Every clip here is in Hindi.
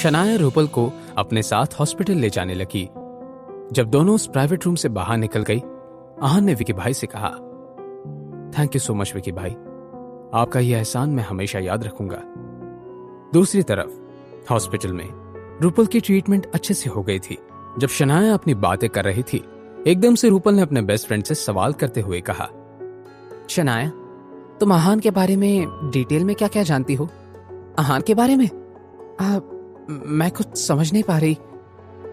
शनाया रूपल को अपने साथ हॉस्पिटल ले जाने लगी। जब दोनों उस प्राइवेट रूम से बाहर निकल गई, आहान ने विकी भाई से कहा, thank you so much Vicky भाई, आपका यह एहसान मैं हमेशा याद रखूंगा। दूसरी तरफ हॉस्पिटल में रूपल की ट्रीटमेंट अच्छे से हो गई थी। जब शनाया अपनी बातें कर रही थी, एकदम से रूपल ने अपने बेस्ट फ्रेंड से सवाल करते हुए कहा, शनाया, तुम आहान के बारे में डिटेल में क्या क्या जानती हो? आहान के बारे में? मैं कुछ समझ नहीं पा रही।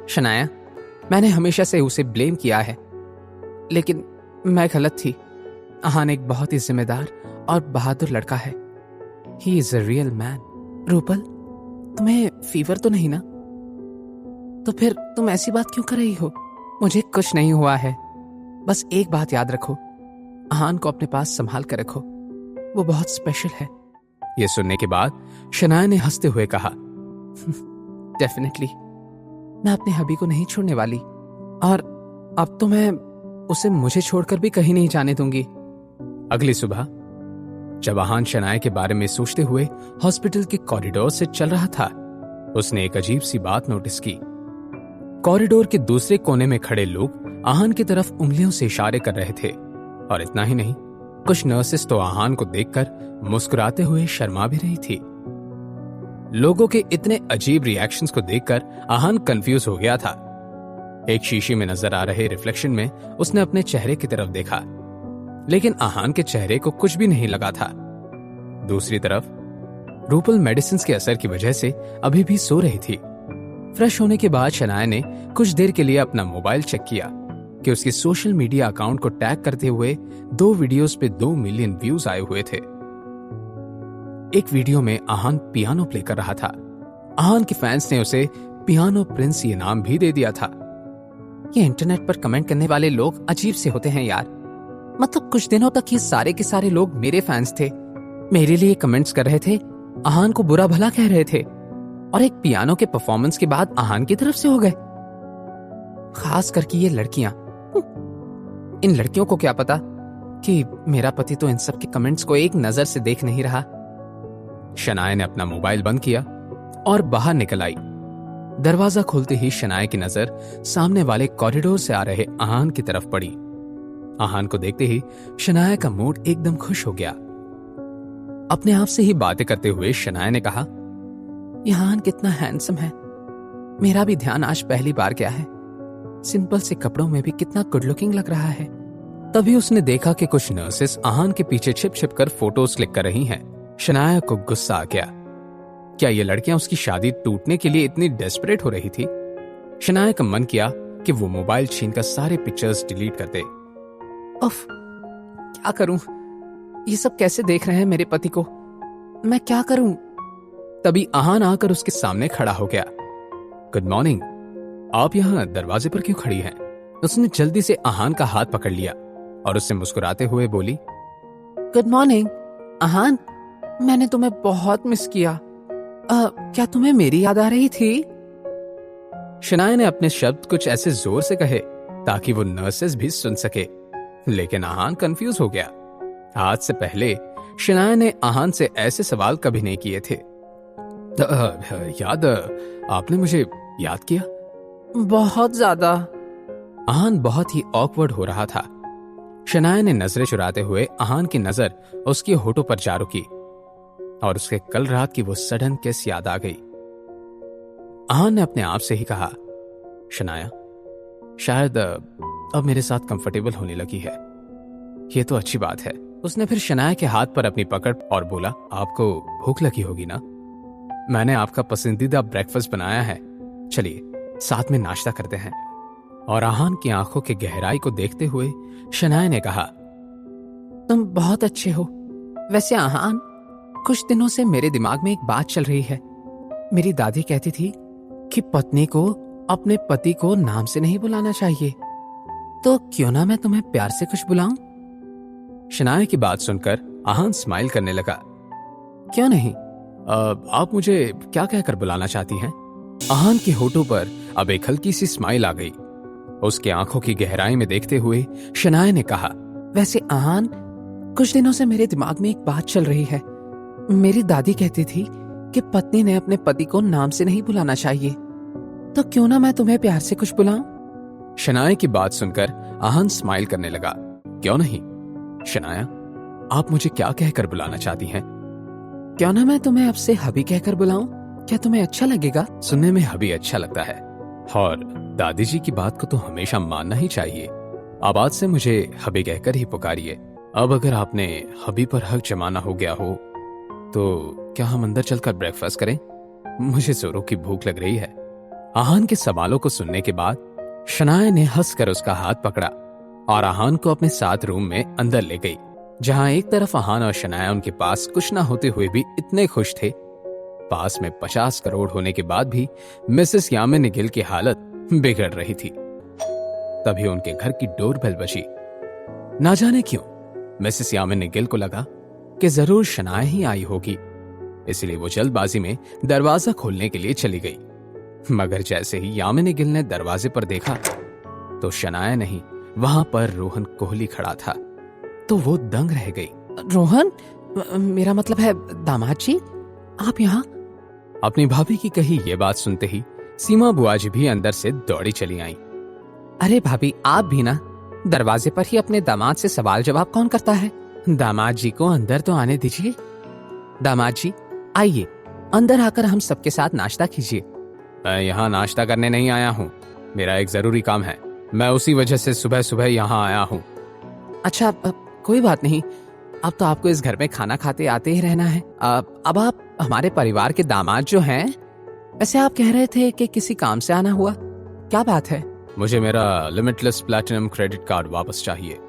शनाया, मैंने हमेशा से उसे ब्लेम किया है, लेकिन मैं गलत थी। आहान एक बहुत ही जिम्मेदार और बहादुर लड़का है। He is a real man. Rupal, तुम्हें फीवर तो नहीं ना? तो फिर तुम ऐसी बात क्यों कर रही हो? मुझे कुछ नहीं हुआ है। बस एक बात याद रखो, आहान को अपने पास संभाल कर रखो, वो बहुत स्पेशल है। यह सुनने के बाद शनाया ने हंसते हुए कहा, डेफिनेटली, मैं अपने हबी को नहीं छोड़ने वाली, और अब तो मैं उसे मुझे छोड़कर भी कहीं नहीं जाने दूंगी। अगली सुबह जब आहान शनाया के बारे में सोचते हुए हॉस्पिटल के कॉरिडोर से चल रहा था, उसने एक अजीब सी बात नोटिस की। कॉरिडोर के दूसरे कोने में खड़े लोग आहान की तरफ उंगलियों से इशारे कर रहे थे, और इतना ही नहीं, कुछ नर्सेस तो आहान को देखकर मुस्कुराते हुए शर्मा भी रही थी। लोगों के इतने अजीब रिएक्शंस को देखकर आहान कंफ्यूज हो गया था। एक शीशे में नजर आ रहे रिफ्लेक्शन में उसने अपने चेहरे की तरफ देखा, लेकिन आहान के चेहरे को कुछ भी नहीं लगा था। दूसरी तरफ रूपल मेडिसिन के असर की वजह से अभी भी सो रही थी। फ्रेश होने के बाद शनाया ने कुछ देर के लिए अपना मोबाइल चेक किया कि उसके सोशल मीडिया अकाउंट को टैग करते हुए 2 वीडियोस पे 2 मिलियन व्यूज आए हुए थे। एक वीडियो में आहान पियानो प्ले कर रहा था। आहान के फैंस ने उसे पियानो प्रिंस ये नाम भी दे दिया था। ये इंटरनेट पर कमेंट करने वाले लोग अजीब से होते हैं यार। मतलब कुछ दिनों तक ये सारे के सारे लोग मेरे फैंस थे, मेरे लिए कमेंट्स कर रहे थे, आहान को बुरा भला कह रहे थे, और एक पियानो के परफॉर्मेंस के बाद आहान की तरफ से हो गए। खास करके ये लड़कियां, इन लड़कियों को क्या पता कि मेरा पति तो इन सब के कमेंट्स को एक नजर से देख नहीं रहा। शनाया ने अपना मोबाइल बंद किया और बाहर निकल आई। दरवाजा खोलते ही शनाया की नजर सामने वाले कॉरिडोर से आ रहे आहान की तरफ पड़ी। आहान को देखते ही शनाया का मूड एकदम खुश हो गया। अपने आप से ही बातें करते हुए शनाया ने कहा, यह आहान कितना हैंडसम है। मेरा भी ध्यान आज पहली बार गया है। सिंपल से कपड़ों में भी कितना गुड लुकिंग लग रहा है। तभी उसने देखा कि कुछ नर्सेस आहान के पीछे छिप छिप कर फोटोज क्लिक कर रही हैं। शनाया को गुस्सा आ गया। क्या ये लड़कियां उसकी शादी टूटने के लिए इतनी डेस्परेट हो रही थी? शनाया का मन किया कि वो मोबाइल छीनकर सारे पिक्चर्स डिलीट कर दे। उफ, क्या करूं? ये सब कैसे देख रहे हैं मेरे पति को? मैं क्या करूं? तभी आहान आकर उसके सामने खड़ा हो गया। गुड मॉर्निंग, आप यहाँ दरवाजे पर क्यों खड़ी हैं? उसने जल्दी से आहान का हाथ पकड़ लिया और उससे मुस्कुराते हुए बोली, गुड मॉर्निंग आहान, मैंने तुम्हें बहुत मिस किया। क्या तुम्हें मेरी याद आ रही थी? शनाया ने अपने शब्द कुछ ऐसे जोर से कहे ताकि वो नर्सेस भी सुन सके, लेकिन आहान कंफ्यूज हो गया। आज से पहले शनाया ने आहान से ऐसे सवाल कभी नहीं किए थे। याद, आपने मुझे याद किया? बहुत ज्यादा। आहान बहुत ही ऑकवर्ड हो रहा था। शनाया ने नजरें चुराते हुए आहान की नजर उसके होठों पर जा रुकी और उसके कल रात की वो सडन किस याद आ गई। आहान ने अपने आप से ही कहा, शनाया शायद अब मेरे साथ कंफर्टेबल होने लगी है। ये तो अच्छी बात है। उसने फिर शनाया के हाथ पर अपनी पकड़ और बोला, आपको भूख लगी होगी ना? मैंने आपका पसंदीदा ब्रेकफास्ट बनाया है, चलिए साथ में नाश्ता करते हैं। और आहान की आंखों की गहराई को देखते हुए शनाया ने कहा, तुम बहुत अच्छे हो। वैसे आहान, कुछ दिनों से मेरे दिमाग में एक बात चल रही है। मेरी दादी कहती थी कि पत्नी को अपने पति को नाम से नहीं बुलाना चाहिए, तो क्यों ना मैं तुम्हें प्यार से कुछ बुलाऊं? शनाया की बात सुनकर आहान स्माइल करने लगा। क्यों नहीं, आप मुझे क्या कहकर बुलाना चाहती हैं? आहान के होठों पर अब एक हल्की सी स्माइल आ गई। उसके आंखों की गहराई में देखते हुए शनाया ने कहा, वैसे आहान, कुछ दिनों से मेरे दिमाग में एक बात चल रही है। मेरी दादी कहती थी कि पत्नी ने अपने पति को नाम से नहीं बुलाना चाहिए, तो क्यों ना मैं तुम्हें प्यार से कुछ बुलाऊं? शनाया की बात सुनकर आहान स्माइल करने लगा। क्यों नहीं शनाया, आप मुझे क्या कहकर बुलाना चाहती हैं? क्यों ना मैं तुम्हें अब से हबी कहकर बुलाऊं? क्या तुम्हें अच्छा लगेगा? सुनने में हबी अच्छा लगता है, और दादी जी की बात को तो हमेशा मानना ही चाहिए। अब आज से मुझे हबी कहकर ही पुकारिए। अब अगर आपने हबी पर हक जमाना हो गया हो तो क्या हम अंदर चलकर ब्रेकफास्ट करें? मुझे जोरों की भूख लग रही है। आहान के सवालों को सुनने के बाद शनाया ने हंसकर उसका हाथ पकड़ा और आहान को अपने साथ रूम में अंदर ले गई, जहां एक तरफ आहान और शनाया उनके पास कुछ ना होते हुए भी इतने खुश थे। पास में 50 करोड़ होने के बाद भी मिसेस यामिनी गिल की हालत बिगड़ रही थी। तभी उनके घर की डोरबेल बजी। ना जाने क्यों मिसेस यामिनी गिल को लगा कि जरूर शनाया ही आई होगी, इसलिए वो जल्दबाजी में दरवाजा खोलने के लिए चली गई। मगर जैसे ही यामिनी गिल ने दरवाजे पर देखा तो शनाया नहीं, वहां पर रोहन कोहली खड़ा था। तो वो दंग रह गई। रोहन, मेरा मतलब है दामाद जी, आप यहाँ? अपनी भाभी की कही ये बात सुनते ही सीमा बुआ जी भी अंदर से दौड़ी चली आईं। अरे भाभी, आप भी ना, दरवाजे पर ही अपने दामाद से सवाल जवाब कौन करता है? दामाद जी को अंदर तो आने दीजिए। दामाद जी आइए, अंदर आकर हम सबके साथ नाश्ता कीजिए। मैं यहाँ नाश्ता करने नहीं आया हूँ, मेरा एक जरूरी काम है, मैं उसी वजह से सुबह सुबह यहाँ आया हूँ। अच्छा, कोई बात नहीं, अब तो आपको इस घर में खाना खाते आते ही रहना है। अब आप हमारे परिवार के दामाद जो हैं। वैसे आप कह रहे थे कि किसी काम से आना हुआ, क्या बात है? मुझे मेरा लिमिटलेस प्लैटिनम क्रेडिट कार्ड वापस चाहिए।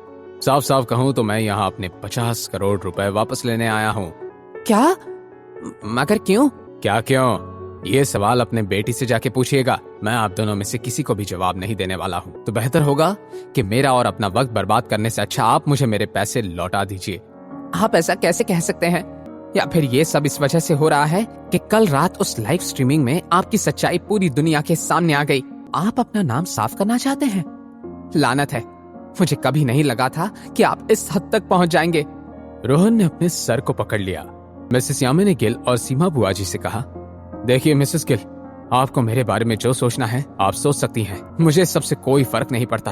साफ साफ कहूँ तो मैं यहाँ अपने 50 करोड़ रुपए वापस लेने आया हूँ। क्या? मगर क्यों? क्या क्यों? ये सवाल अपने बेटी से जाके पूछिएगा। मैं आप दोनों में से किसी को भी जवाब नहीं देने वाला हूँ। तो बेहतर होगा कि मेरा और अपना वक्त बर्बाद करने से अच्छा आप मुझे मेरे पैसे लौटा दीजिए। आप ऐसा कैसे कह सकते हैं? या फिर ये सब इस वजह से हो रहा है कि कल रात उस लाइव स्ट्रीमिंग में आपकी सच्चाई पूरी दुनिया के सामने आ गई। आप अपना नाम साफ करना चाहते हैं? लानत है, मुझे कभी नहीं लगा था कि आप इस हद तक पहुंच जाएंगे। रोहन ने अपने सर को पकड़ लिया। मिसेस यामिनी गिल और सीमा बुआ जी से कहा, देखिए मिसेस गिल, आपको मेरे बारे में जो सोचना है आप सोच सकती हैं, मुझे सबसे कोई फर्क नहीं पड़ता,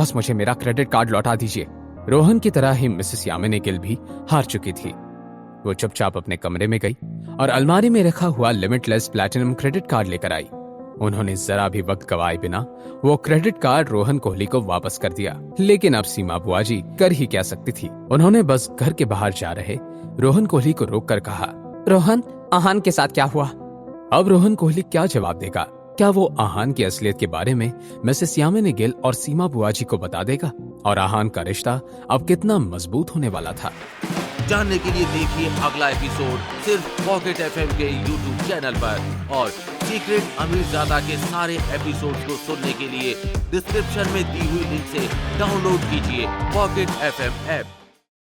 बस मुझे मेरा क्रेडिट कार्ड लौटा दीजिए। रोहन की तरह ही मिसेस यामिनी गिल भी हार चुकी थी। वो चुपचाप अपने कमरे में गई और अलमारी में रखा हुआ लिमिटलेस प्लैटिनम क्रेडिट कार्ड लेकर आई। उन्होंने जरा भी वक्त गवाए बिना वो क्रेडिट कार्ड रोहन कोहली को वापस कर दिया। लेकिन अब सीमा बुआ जी कर ही क्या सकती थी। उन्होंने बस घर के बाहर जा रहे रोहन कोहली को रोककर कहा, रोहन, आहान के साथ क्या हुआ? अब रोहन कोहली क्या जवाब देगा? क्या वो आहान की असलियत के बारे में मिसेस यामिनी गिल और सीमा बुआ जी को बता देगा? और आहान का रिश्ता अब कितना मजबूत होने वाला था? जानने के लिए देखिए अगला एपिसोड सिर्फ पॉकेट एफएम के यूट्यूब चैनल पर, और सीक्रेट अमीरजादा के सारे एपिसोड्स को सुनने के लिए डिस्क्रिप्शन में दी हुई लिंक से डाउनलोड कीजिए पॉकेट एफएम ऐप।